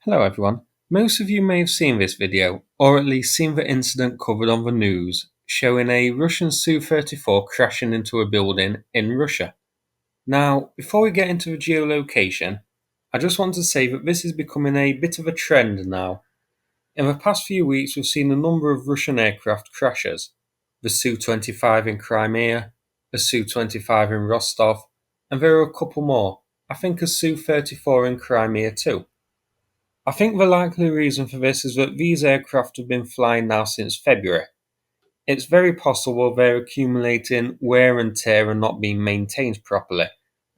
Hello everyone. Most of you may have seen this video, or at least seen the incident covered on the news, showing a Russian Su-34 crashing into a building in Russia. Now, before we get into the geolocation, I just want to say that this is becoming a bit of a trend now. In the past few weeks we've seen a number of Russian aircraft crashes. The Su-25 in Crimea, a Su-25 in Rostov, and there are a couple more. I think a Su-34 in Crimea too. I think the likely reason for this is that these aircraft have been flying now since February. It's very possible they're accumulating wear and tear and not being maintained properly,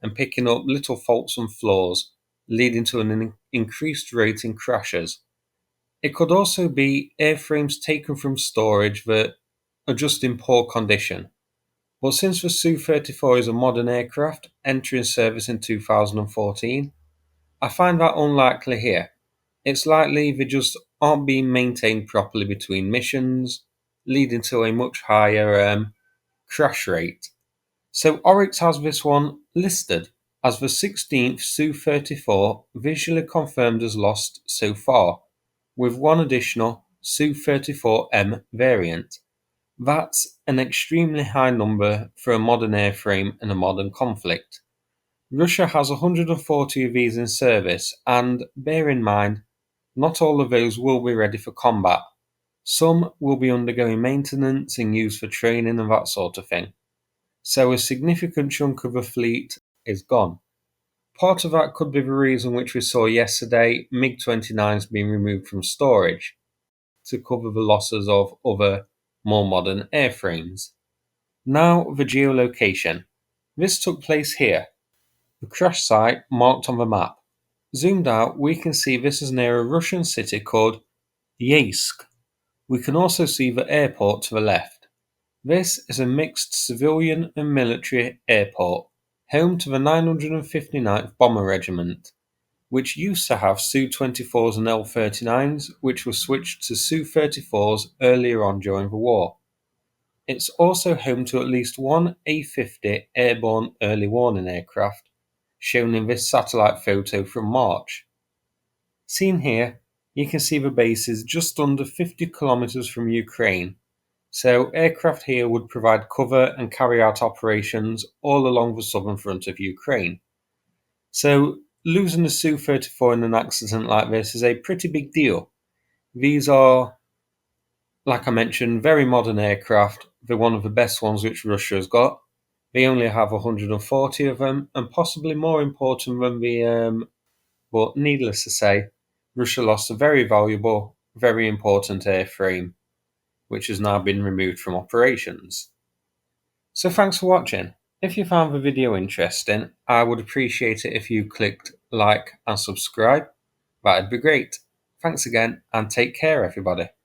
and picking up little faults and flaws, leading to an increased rate in crashes. It could also be airframes taken from storage that are just in poor condition. But since the Su-34 is a modern aircraft entering service in 2014, I find that unlikely here. It's likely they just aren't being maintained properly between missions, leading to a much higher crash rate. So Oryx has this one listed as the 16th Su-34 visually confirmed as lost so far, with one additional Su-34M variant. That's an extremely high number for a modern airframe in a modern conflict. Russia has 140 of these in service, and bear in mind, not all of those will be ready for combat. Some will be undergoing maintenance and used for training and that sort of thing. So a significant chunk of the fleet is gone. Part of that could be the reason which we saw yesterday, MiG29s being removed from storage to cover the losses of other, more modern airframes. Now the geolocation. This took place here. The crash site marked on the map. Zoomed out, we can see this is near a Russian city called Yeysk. We can also see the airport to the left. This is a mixed civilian and military airport, home to the 959th Bomber Regiment, which used to have Su-24s and L-39s, which were switched to Su-34s earlier on during the war. It's also home to at least one A-50 airborne early warning aircraft, shown in this satellite photo from March. Seen here, you can see the base is just under 50 kilometers from Ukraine, so aircraft here would provide cover and carry out operations all along the southern front of Ukraine. So losing a Su-34 in an accident like this is a pretty big deal. These are, like I mentioned, very modern aircraft. They're one of the best ones which Russia has got. They only have 140 of them, and possibly more important than but needless to say, Russia lost a very valuable, very important airframe, which has now been removed from operations. So thanks for watching. If you found the video interesting, I would appreciate it if you clicked like and subscribe. That'd be great. Thanks again, and take care everybody.